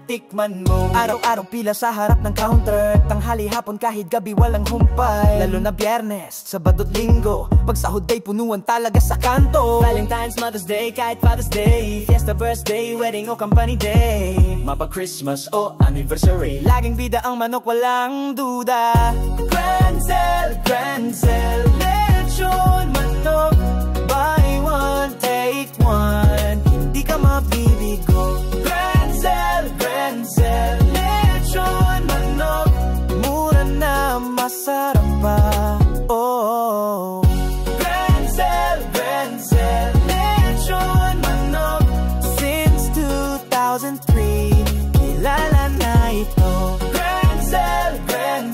tikman mo. Araw-araw pila sa harap ng counter, tanghali hapon kahit gabi walang humpay. Lalo na Biyernes, Sabado't Linggo, pag sahod ay punuan talaga sa kanto. Valentine's, Mother's Day, kahit Father's Day, fiesta, birthday, wedding o company day, mapag Christmas o anniversary, laging bida ang manok walang duda. Grand Sale, lechon manok, buy one, take one, hindi ka mabibigo. Grand Sale, lechon manok, mura na masarap pa. Oh, Grand Sale, lechon manok, since 2003, kilala na ito. Grand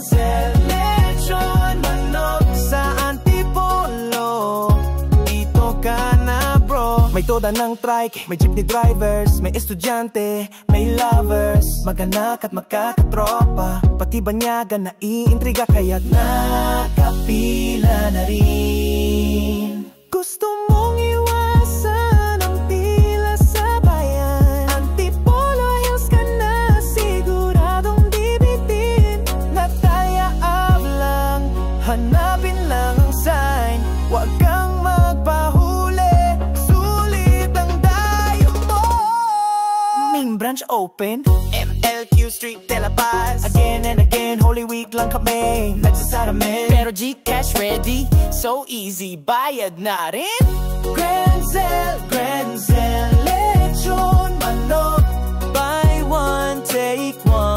Sale, lechon manok, sa Antipolo, dito ka na bro. May toda ng trike, may jeepney drivers, may estudyante, may lovers, mag-anak at magkakatropa, pati banyaga na iintriga, kaya't nakapila na rin. Gusto mong iwasan ang pila sa bayan, Antipolo Hills ka na siguradong dibitin. Natalia Ave lang, hanapin lang ang sign, wag kang magpahuli, sulit ang dayo mo. Main branch open, MLQ Street, De La Paz. Again and again, Holy Week lang kami nagsasaramin, pero Gcash ready, so easy, bayad na rin. Grand Sale, lechon manok, buy one, take one,